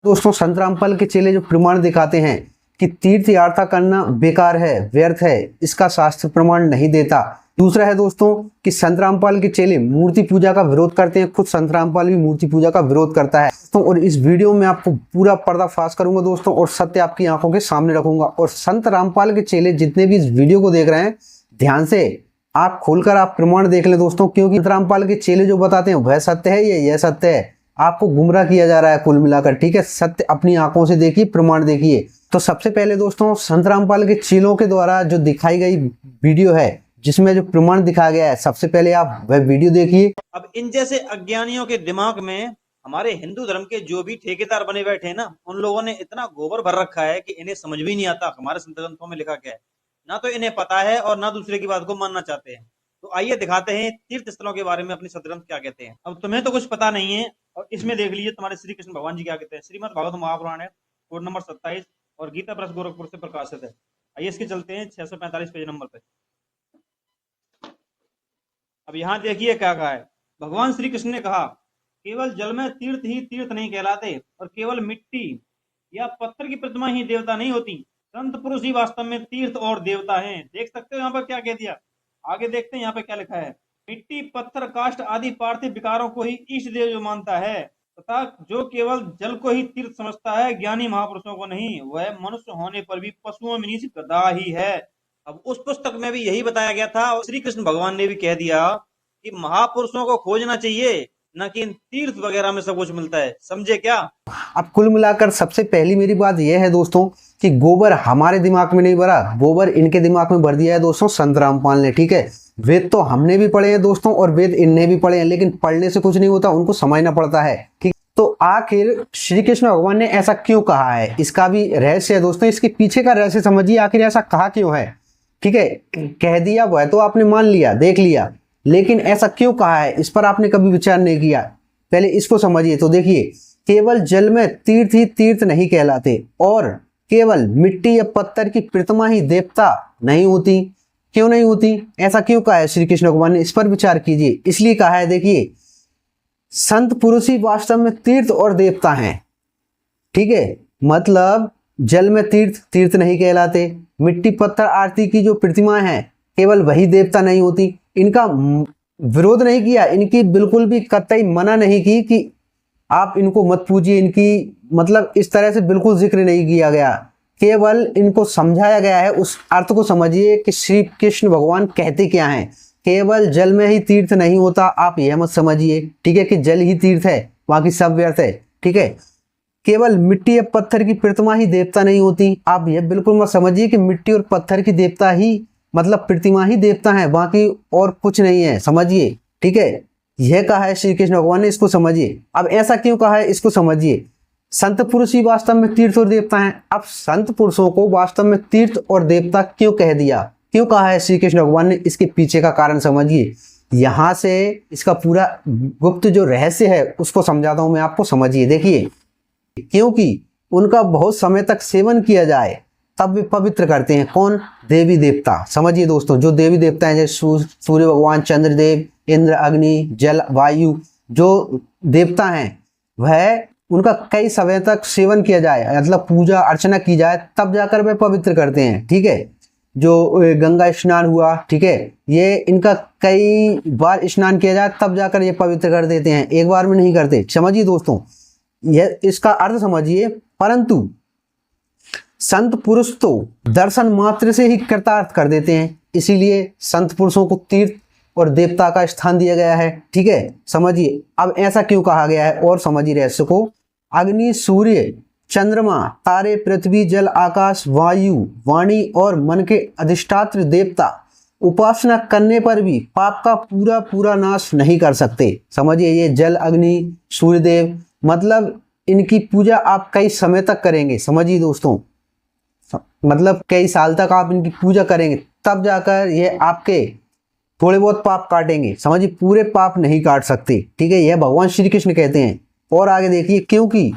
दोस्तों संत रामपाल के चेले जो प्रमाण दिखाते हैं कि तीर्थ यात्रा करना बेकार है, व्यर्थ है, इसका शास्त्र प्रमाण नहीं देता। दूसरा है दोस्तों कि संत रामपाल के चेले मूर्ति पूजा का विरोध करते हैं, खुद संत रामपाल भी मूर्ति पूजा का विरोध करता है दोस्तों। और इस वीडियो में आपको पूरा पर्दाफाश करूंगा दोस्तों और सत्य आपकी आंखों के सामने रखूंगा। और संत रामपाल के चेले जितने भी इस वीडियो को देख रहे हैं, ध्यान से आंख खोलकर आप प्रमाण देख लें दोस्तों, क्योंकि संत रामपाल के चेले जो बताते हैं वह सत्य है, यह सत्य है। आपको गुमराह किया जा रहा है कुल मिलाकर, ठीक है। सत्य अपनी आंखों से देखिए, प्रमाण देखिए। तो सबसे पहले दोस्तों संत रामपाल के चेलों के द्वारा जो दिखाई गई वीडियो है जिसमें जो प्रमाण दिखाया गया है, सबसे पहले आप वह वीडियो देखिए। अब इन जैसे अज्ञानियों के दिमाग में हमारे हिंदू धर्म के जो भी ठेकेदार बने बैठे हैं ना, उन लोगों ने इतना गोबर भर रखा है कि इन्हें समझ भी नहीं आता हमारे संत ग्रंथों में लिखा क्या है। ना तो इन्हें पता है और ना दूसरे की बात को मानना चाहते हैं। तो आइए दिखाते हैं तीर्थ स्थलों के बारे में अपने सतग्रंथ क्या कहते हैं। अब तुम्हें तो कुछ पता नहीं है, और इसमें देख लीजिए तुम्हारे श्री कृष्ण भगवान जी क्या कहते हैं। श्रीमद् भागवत महापुराण है, कोड नंबर 27 और गीता प्रेस गोरखपुर से प्रकाशित है। आइए इसके चलते हैं 645 पेज नंबर पे। अब यहाँ देखिए क्या कहा है। भगवान श्री कृष्ण ने कहा, केवल जल में तीर्थ ही तीर्थ नहीं कहलाते, और केवल मिट्टी या पत्थर की प्रतिमा ही देवता नहीं होती। संत पुरुष ही वास्तव में तीर्थ और देवता हैं। देख सकते हो यहाँ पर क्या कह दिया। आगे देखते हैं यहाँ पे क्या लिखा है। मिट्टी, पत्थर, काष्ठ आदि पार्थिव विकारों को ही इष्ट देव जो मानता है, तथा जो केवल जल को ही तीर्थ समझता है, ज्ञानी महापुरुषों को नहीं, वह मनुष्य होने पर भी पशुओं में नीच गधा ही है। अब उस पुस्तक में भी यही बताया गया था, और श्री कृष्ण भगवान ने भी कह दिया कि महापुरुषों को खोजना चाहिए, न कि इन तीर्थ वगैरह में सब कुछ मिलता है। समझे क्या। अब कुल मिलाकर सबसे पहली मेरी बात यह है दोस्तों कि गोबर हमारे दिमाग में नहीं भरा, गोबर इनके दिमाग में भर दिया है दोस्तों संत रामपाल ने, ठीक है। वेद तो हमने भी पढ़े हैं दोस्तों और वेद इनने भी पढ़े हैं, लेकिन पढ़ने से कुछ नहीं होता, उनको समझना पड़ता है, ठीक। तो आखिर श्री कृष्ण भगवान ने ऐसा क्यों कहा है, इसका भी रहस्य है दोस्तों। इसके पीछे का रहस्य समझिए, आखिर ऐसा कहा क्यों है, ठीक है। कह दिया वह तो आपने मान लिया, देख लिया, लेकिन ऐसा क्यों कहा है इस पर आपने कभी विचार नहीं किया। पहले इसको समझिए। तो देखिए, केवल जल में तीर्थ ही तीर्थ नहीं कहलाते, और केवल मिट्टी या पत्थर की प्रतिमा ही देवता नहीं होती। क्यों नहीं होती, ऐसा क्यों कहा है श्री कृष्ण भगवान ने, इस पर विचार कीजिए। इसलिए कहा है, देखिए, संत पुरुष ही वास्तव में तीर्थ और देवता हैं, ठीक है। मतलब जल में तीर्थ तीर्थ नहीं कहलाते, मिट्टी पत्थर आरती की जो प्रतिमाएं हैं केवल वही देवता नहीं होती। इनका विरोध नहीं किया, इनकी बिल्कुल भी कतई मना नहीं की कि आप इनको मत पूजिए, इनकी मतलब इस तरह से बिल्कुल जिक्र नहीं किया गया। केवल इनको समझाया गया है, उस अर्थ को समझिए कि श्री कृष्ण भगवान कहते क्या हैं। केवल जल में ही तीर्थ नहीं होता, आप यह मत समझिए, ठीक है, कि जल ही तीर्थ है, बाकी सब व्यर्थ है, ठीक है। केवल मिट्टी या पत्थर की प्रतिमा ही देवता नहीं होती, आप यह बिल्कुल मत समझिए कि मिट्टी और पत्थर की देवता ही मतलब प्रतिमा ही देवता है, बाकी और कुछ नहीं है, समझिए, ठीक है। यह कहा है श्री कृष्ण भगवान ने, इसको समझिए। अब ऐसा क्यों कहा है, इसको समझिए। संत पुरुष ही वास्तव में तीर्थ और देवता हैं। अब संत पुरुषों को वास्तव में तीर्थ और देवता क्यों कह दिया, क्यों कहा है श्री कृष्ण भगवान ने, इसके पीछे का कारण समझिए। यहां से इसका पूरा गुप्त जो रहस्य है उसको समझाता हूं मैं आपको, समझिए। देखिए, क्योंकि उनका बहुत समय तक सेवन किया जाए तब वे पवित्र करते हैं। कौन, देवी देवता। समझिए दोस्तों, जो देवी देवता हैं जैसे सूर्य भगवान, चंद्रदेव, इंद्र, अग्नि, जल, वायु, जो देवता हैं वह उनका कई समय तक सेवन किया जाए, मतलब पूजा अर्चना की जाए, तब जाकर वे पवित्र करते हैं, ठीक है। जो गंगा स्नान हुआ, ठीक है, ये इनका कई बार स्नान किया जाए तब जाकर ये पवित्र कर देते हैं, एक बार में नहीं करते। समझिए दोस्तों, यह इसका अर्थ समझिए। परंतु संत पुरुष तो दर्शन मात्र से ही कृतार्थ कर देते हैं, इसीलिए संत पुरुषों को तीर्थ और देवता का स्थान दिया गया है, ठीक है। समझिए अब ऐसा क्यों कहा गया है, और समझिए रहस्य को। अग्नि, सूर्य, चंद्रमा, तारे, पृथ्वी, जल, आकाश, वायु, वाणी और मन के अधिष्ठात्र देवता उपासना करने पर भी पाप का पूरा पूरा नाश नहीं कर सकते। समझिए, ये जल, अग्नि, सूर्यदेव, मतलब इनकी पूजा आप कई समय तक करेंगे। समझिए दोस्तों, मतलब कई साल तक आप इनकी पूजा करेंगे, तब जाकर ये आपके थोड़े बहुत पाप काटेंगे। समझिए, पूरे पाप नहीं काट सकते, ठीक है, यह भगवान श्री कृष्ण कहते हैं। और आगे देखिए, क्योंकि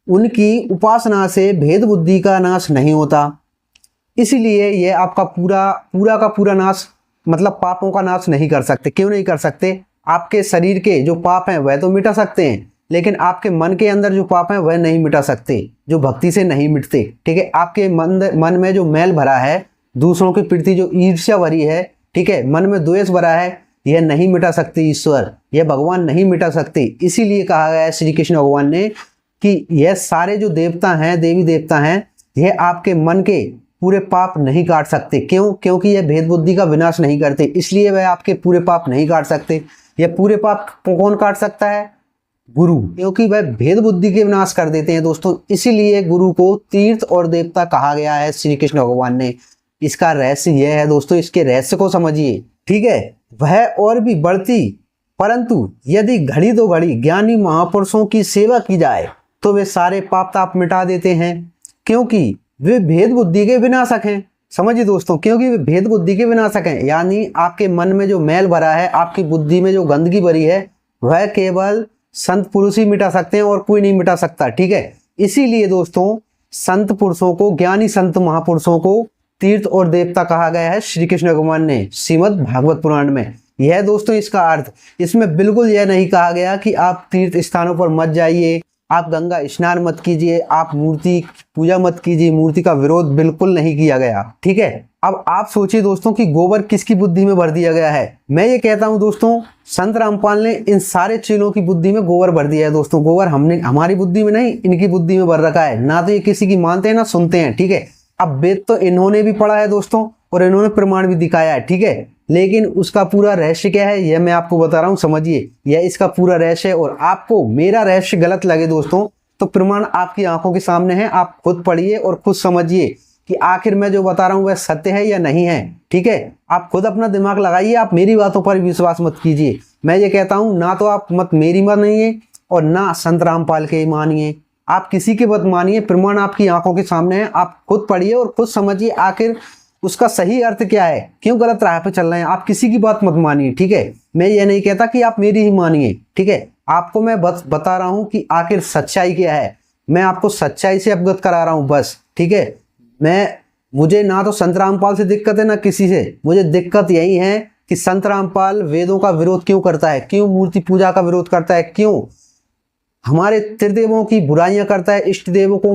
उनकी उपासना से भेद बुद्धि का नाश नहीं होता, इसीलिए ये आपका पूरा का पूरा नाश, मतलब पापों का नाश नहीं कर सकते। क्यों नहीं कर सकते, आपके शरीर के जो पाप हैं वह तो मिटा सकते हैं, लेकिन आपके मन के अंदर जो पाप है वह नहीं मिटा सकते, जो भक्ति से नहीं मिटते। ठीक है, आपके मन में जो मैल भरा है, दूसरों के प्रति जो ईर्ष्या भरी है, ठीक है, मन में द्वेष भरा है, यह नहीं मिटा सकते ईश्वर, यह भगवान नहीं मिटा सकते। इसीलिए कहा गया है श्री कृष्ण भगवान ने कि यह सारे जो देवता हैं, देवी देवता हैं, यह आपके मन के पूरे पाप नहीं काट सकते। क्यों? क्योंकि यह भेद बुद्धि का विनाश नहीं करते, इसलिए वह आपके पूरे पाप नहीं काट सकते। यह पूरे पाप कौन काट सकता है? गुरु, क्योंकि वह भेद बुद्धि के विनाश कर देते हैं दोस्तों। इसीलिए गुरु को तीर्थ और देवता कहा गया है श्री कृष्ण भगवान ने। इसका रहस्य यह है दोस्तों, इसके रहस्य को समझिए। ठीक है, वह और भी बढ़ती, परंतु यदि घड़ी दो घड़ी ज्ञानी महापुरुषों की सेवा की जाए तो वे सारे पाप ताप मिटा देते हैं, क्योंकि वे भेद बुद्धि के विनाशक हैं। समझिए दोस्तों, क्योंकि वे भेद बुद्धि के विनाशक हैं, यानी आपके मन में जो मैल भरा है, आपकी बुद्धि में जो गंदगी भरी है, वह केवल संत पुरुष ही मिटा सकते हैं और कोई नहीं मिटा सकता। ठीक है, इसीलिए दोस्तों संत पुरुषों को, ज्ञानी संत महापुरुषों को तीर्थ और देवता कहा गया है श्री कृष्ण भगवान ने श्रीमद् भागवत पुराण में। यह दोस्तों इसका अर्थ, इसमें बिल्कुल यह नहीं कहा गया कि आप तीर्थ स्थानों पर मत जाइए, आप गंगा स्नान मत कीजिए, आप मूर्ति पूजा मत कीजिए, मूर्ति का विरोध बिल्कुल नहीं किया गया। ठीक है, अब आप सोचिए दोस्तों कि गोबर किसकी बुद्धि में भर दिया गया है। मैं ये कहता हूं दोस्तों, संत रामपाल ने इन सारे चीलों की बुद्धि में गोबर भर दिया है दोस्तों। गोबर हमने हमारी बुद्धि में नहीं, इनकी बुद्धि में भर रखा है। ना तो ये किसी की मानते हैं ना सुनते हैं। ठीक है, अब वेद तो इन्होंने भी पढ़ा है दोस्तों, और इन्होंने प्रमाण भी दिखाया है। ठीक है, लेकिन उसका पूरा रहस्य क्या है यह मैं आपको बता रहा हूं, समझिए। यह इसका पूरा रहस्य है, और आपको मेरा रहस्य गलत लगे दोस्तों तो प्रमाण आपकी आंखों के सामने है, आप खुद पढ़िए और खुद समझिए कि आखिर मैं जो बता रहा हूं वह सत्य है या नहीं है। ठीक है, आप खुद अपना दिमाग लगाइए, आप मेरी बातों पर विश्वास मत कीजिए। मैं ये कहता हूं, ना तो आप मत मेरी मानिए और ना संत रामपाल के मानिए, आप किसी के मत मानिए। प्रमाण आपकी आंखों के सामने है, आप खुद पढ़िए और खुद समझिए आखिर उसका सही अर्थ क्या है, क्यों गलत राह पे चल रहे हैं। आप किसी की बात मत मानिए। ठीक है, मैं ये नहीं कहता कि आप मेरी ही मानिए। ठीक है, आपको मैं बता रहा हूं कि आखिर सच्चाई क्या है, मैं आपको सच्चाई से अवगत करा रहा हूं बस। ठीक है, मुझे ना तो संत रामपाल से दिक्कत है ना किसी से, मुझे दिक्कत यही है कि संत रामपाल वेदों का विरोध क्यों करता है, क्यों मूर्ति पूजा का विरोध करता है, क्यों हमारे त्रिदेवों की बुराइयां करता है, इष्ट देवों को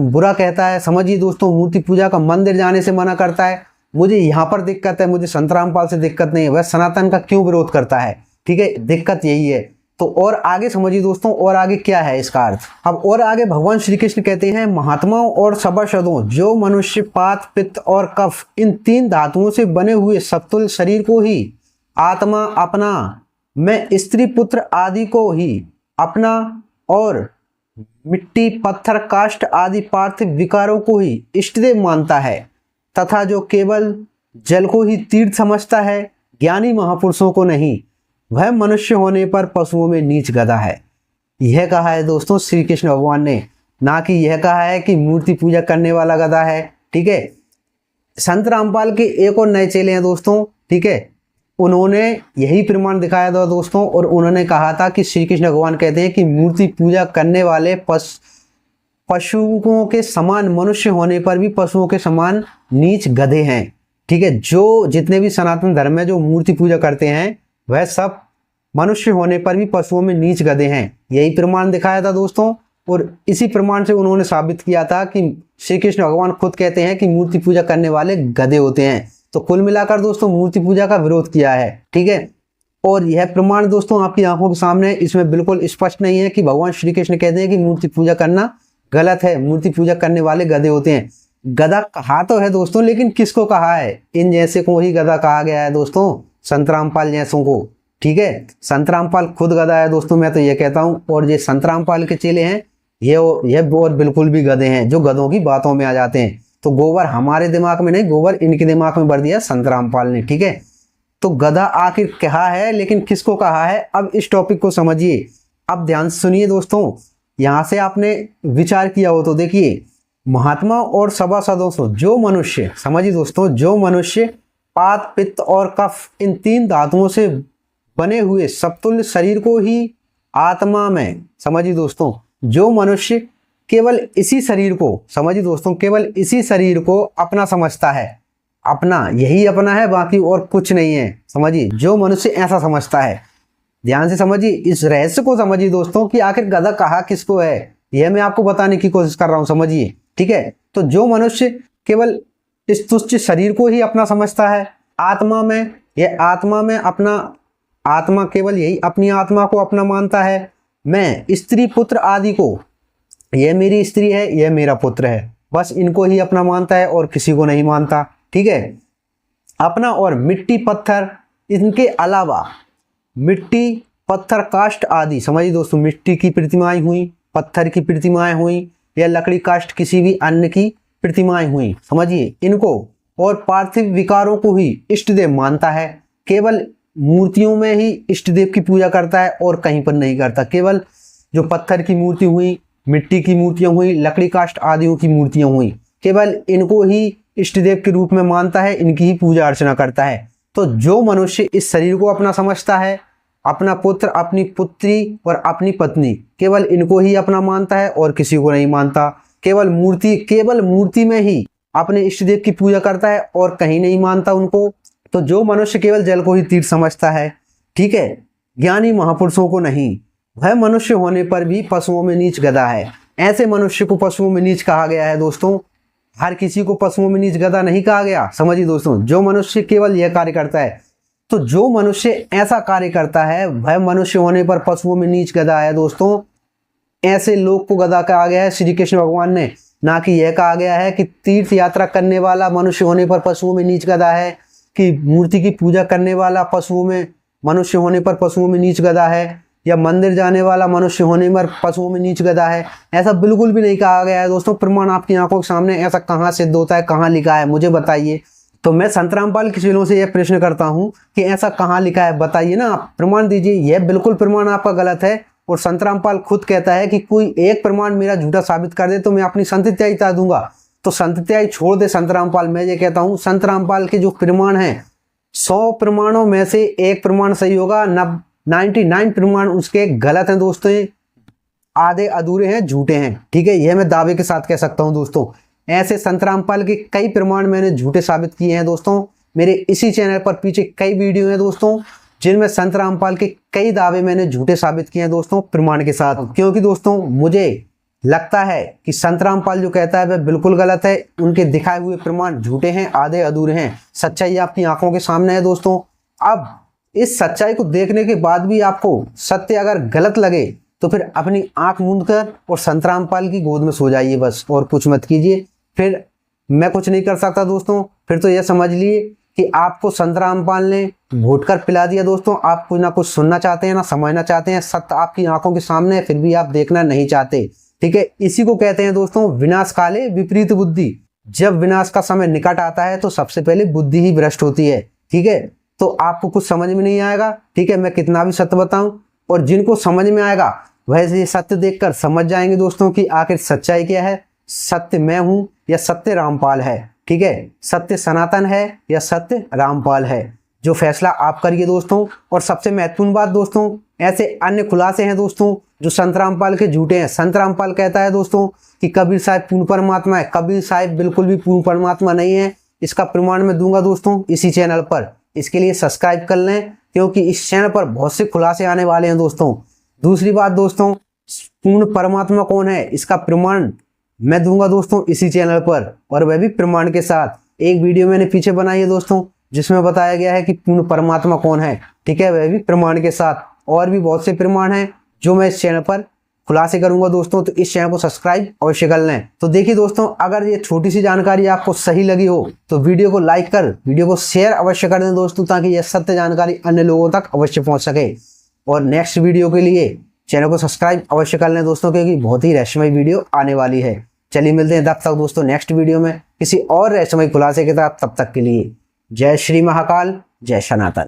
बुरा कहता है। समझिए दोस्तों, मूर्ति पूजा का मंदिर जाने से मना करता है। मुझे यहाँ पर दिक्कत है, मुझे संत रामपाल से दिक्कत नहीं है, वह सनातन का क्यों विरोध करता है। ठीक है, दिक्कत यही है। तो और आगे समझिए दोस्तों, और आगे क्या है इसका अर्थ। अब और आगे भगवान श्री कृष्ण कहते हैं, महात्माओं और सभासदों, जो मनुष्य पात पित्त और कफ इन 3 धातुओं से बने हुए सत्तुल्य शरीर को ही आत्मा अपना, मैं स्त्री पुत्र आदि को ही अपना और मिट्टी पत्थर काष्ठ आदि पार्थिव विकारों को ही इष्टदेव मानता है, तथा जो केवल जल को ही तीर्थ समझता है, ज्ञानी महापुरुषों को नहीं, वह मनुष्य होने पर पशुओं में नीच गधा है। यह कहा है दोस्तों श्री कृष्ण भगवान ने, ना कि यह कहा है कि मूर्ति पूजा करने वाला गधा है। ठीक है, संत रामपाल के एक और नए चेले हैं दोस्तों। ठीक है, उन्होंने यही प्रमाण दिखाया था दोस्तों, और उन्होंने कहा था कि श्री कृष्ण भगवान कहते हैं कि मूर्ति पूजा करने वाले पशुओं के समान मनुष्य होने पर भी पशुओं के समान नीच गधे हैं। ठीक है, जो जितने भी सनातन धर्म में जो मूर्ति पूजा करते हैं वह सब मनुष्य होने पर भी पशुओं में नीच गधे हैं। यही प्रमाण दिखाया था दोस्तों, और इसी प्रमाण से उन्होंने साबित किया था कि श्री कृष्ण भगवान खुद कहते हैं कि मूर्ति पूजा करने वाले गधे होते हैं। तो कुल मिलाकर दोस्तों मूर्ति पूजा का विरोध किया है। ठीक है, और यह प्रमाण दोस्तों आपकी आंखों के सामने, इसमें बिल्कुल स्पष्ट नहीं है कि भगवान श्री कृष्ण कहते हैं कि मूर्ति पूजा करना गलत है, मूर्ति पूजा करने वाले गधे होते हैं। गधा कहा तो है दोस्तों, लेकिन किसको कहा है? इन जैसे को ही गधा कहा गया है दोस्तों, संत रामपाल जैसों को। ठीक है, संत रामपाल खुद गधा है दोस्तों, मैं तो ये कहता हूँ। और ये संत रामपाल के चेले हैं, ये और बिल्कुल भी गधे हैं, जो गधों की बातों में आ जाते हैं। तो गोबर हमारे दिमाग में नहीं, गोबर इनके दिमाग में भर दिया संत रामपाल ने। ठीक है, तो गधा आखिर कहा है, लेकिन किसको कहा है? अब इस टॉपिक को समझिए, अब ध्यान से सुनिए दोस्तों। यहां से आपने विचार किया हो तो देखिए, महात्मा और सभासदों से जो मनुष्य, समझिए दोस्तों, जो मनुष्य पात पित्त और कफ इन 3 धातुओं से बने हुए समतुल्य शरीर को ही आत्मा में, समझिए दोस्तों, जो मनुष्य केवल इसी शरीर को, समझिए दोस्तों, केवल इसी शरीर को अपना समझता है, अपना, यही अपना है, बाकी और कुछ नहीं है। समझिए, जो मनुष्य ऐसा समझता है ध्यान से समझिए, इस रहस्य को समझिए दोस्तों कि आखिर गधा कहा किसको है, यह मैं आपको बताने की कोशिश कर रहा हूं, समझिए। ठीक है, तो जो मनुष्य केवल इस तुच्छ शरीर को ही अपना समझता है, आत्मा में अपना आत्मा, केवल यही अपनी आत्मा को अपना मानता है, मैं स्त्री पुत्र आदि को, यह मेरी स्त्री है, यह मेरा पुत्र है, बस इनको ही अपना मानता है और किसी को नहीं मानता। ठीक है, अपना और मिट्टी पत्थर, इनके अलावा मिट्टी पत्थर काष्ठ आदि, समझिए दोस्तों, मिट्टी की प्रतिमाएं हुई, पत्थर की प्रतिमाएं हुई, या लकड़ी काष्ठ किसी भी अन्य की प्रतिमाएं हुई, समझिए इनको, और पार्थिव विकारों को ही इष्ट देव मानता है। केवल मूर्तियों में ही इष्ट देव की पूजा करता है और कहीं पर नहीं करता। केवल जो पत्थर की मूर्ति हुई, मिट्टी की मूर्तियां हुई, लकड़ी काष्ठ आदियों की मूर्तियां हुई, केवल इनको ही इष्ट देव के रूप में मानता है, इनकी ही पूजा अर्चना करता है। तो जो मनुष्य इस शरीर को अपना समझता है, अपना पुत्र, अपनी पुत्री और अपनी पत्नी, केवल इनको ही अपना मानता है और किसी को नहीं मानता। केवल मूर्ति में ही अपने इष्ट देव की पूजा करता है और कहीं नहीं मानता उनको। तो जो मनुष्य केवल जल को ही तीर्थ समझता है, ठीक है, ज्ञानी महापुरुषों को नहीं, वह मनुष्य होने पर भी पशुओं में नीच गधा है। ऐसे मनुष्य को पशुओं में नीच कहा गया है दोस्तों, हर किसी को पशुओं में नीच गधा नहीं कहा गया। समझिए दोस्तों, जो मनुष्य केवल यह कार्य करता है, तो जो मनुष्य ऐसा कार्य करता है वह मनुष्य होने पर पशुओं में नीच गधा है दोस्तों। ऐसे लोग को गधा कहा गया है श्री कृष्ण भगवान ने, ना कि यह कहा गया है कि तीर्थ यात्रा करने वाला मनुष्य होने पर पशुओं में नीच गधा है, कि मूर्ति की पूजा करने वाला पशुओं में मनुष्य होने पर पशुओं में नीच गधा है, या मंदिर जाने वाला मनुष्य होने पर पशुओं में नीच गधा है। ऐसा बिल्कुल भी नहीं कहा गया है दोस्तों। प्रमाण आपकी आंखों के सामने, ऐसा कहाँ सिद्ध होता है, कहाँ लिखा है, मुझे बताइए। तो मैं संत रामपाल की चैनल से यह प्रश्न करता हूं कि ऐसा कहाँ लिखा है, बताइए ना, आप प्रमाण दीजिए। यह बिल्कुल प्रमाण आपका गलत है, और संत रामपाल खुद कहता है कि कोई एक प्रमाण मेरा झूठा साबित कर दे तो मैं अपनी संतत्याई त्याग दूंगा। तो संतत्याई छोड़ दे संत रामपाल। मैं ये कहता हूँ, संत रामपाल के जो प्रमाण हैं, 100 प्रमाणों में से एक प्रमाण सही होगा, 99 प्रमाण उसके गलत हैं दोस्तों, आधे अधूरे हैं, झूठे हैं। ठीक है, यह मैं दावे के साथ कह सकता हूं दोस्तों। ऐसे संत रामपाल के कई प्रमाण मैंने झूठे साबित किए हैं दोस्तों। मेरे इसी चैनल पर पीछे कई वीडियो हैं दोस्तों, जिनमें संत रामपाल के कई दावे मैंने झूठे साबित किए हैं दोस्तों, प्रमाण के साथ। क्योंकि दोस्तों मुझे लगता है कि संत रामपाल जो कहता है वह बिल्कुल गलत है, उनके दिखाए हुए प्रमाण झूठे हैं, आधे अधूरे हैं। सच्चाई आपकी आंखों के सामने है दोस्तों। अब इस सच्चाई को देखने के बाद भी आपको सत्य अगर गलत लगे तो फिर अपनी आंख मूंद कर और संत रामपाल की गोद में सो जाइए बस, और कुछ मत कीजिए। फिर मैं कुछ नहीं कर सकता दोस्तों। फिर तो यह समझ लिए कि आपको संत रामपाल ने घोट कर पिला दिया दोस्तों। आप कुछ ना कुछ सुनना चाहते हैं, ना समझना चाहते हैं। सत्य आपकी आंखों के सामने है, फिर भी आप देखना नहीं चाहते। ठीक है, इसी को कहते हैं दोस्तों विनाश काले विपरीत बुद्धि। जब विनाश का समय निकट आता है तो सबसे पहले बुद्धि ही भ्रष्ट होती है। ठीक है, तो आपको कुछ समझ में नहीं आएगा। ठीक है, मैं कितना भी सत्य बताऊं, और जिनको समझ में आएगा वैसे ये सत्य देखकर समझ जाएंगे दोस्तों कि आखिर सच्चाई क्या है। सत्य मैं हूं या सत्य रामपाल है। ठीक है, सत्य सनातन है या सत्य रामपाल है, जो फैसला आप करिए दोस्तों। और सबसे महत्वपूर्ण बात दोस्तों, ऐसे अन्य खुलासे हैं दोस्तों जो संत रामपाल के झूठे हैं। संत रामपाल कहता है दोस्तों कि कबीर साहिब पूर्ण परमात्मा है। कबीर साहिब बिल्कुल भी पूर्ण परमात्मा नहीं है। इसका प्रमाण मैं दूंगा दोस्तों इसी चैनल पर। इसके लिए सब्सक्राइब कर लें, क्योंकि इस चैनल पर बहुत से खुलासे आने वाले हैं दोस्तों। दूसरी बात दोस्तों, पूर्ण परमात्मा कौन है, इसका प्रमाण मैं दूंगा दोस्तों इसी चैनल पर, और वह भी प्रमाण के साथ। एक वीडियो मैंने पीछे बनाई है दोस्तों, जिसमें बताया गया है कि पूर्ण परमात्मा कौन है। ठीक है, वह भी प्रमाण के साथ। और भी बहुत से प्रमाण हैं जो मैं इस चैनल पर खुलासे करूंगा दोस्तों। तो इस चैनल को सब्सक्राइब अवश्य कर लें। तो देखिए दोस्तों, अगर ये छोटी सी जानकारी आपको सही लगी हो तो वीडियो को लाइक कर वीडियो को शेयर अवश्य कर दें दोस्तों, ताकि यह सत्य जानकारी अन्य लोगों तक अवश्य पहुंच सके। और नेक्स्ट वीडियो के लिए चैनल को सब्सक्राइब अवश्य कर लें दोस्तों, क्योंकि बहुत ही रहस्यमय वीडियो आने वाली है। चलिए मिलते हैं तब तक दोस्तों नेक्स्ट वीडियो में किसी और रहस्यमय खुलासे के साथ। तब तक के लिए जय श्री महाकाल, जय सनातन।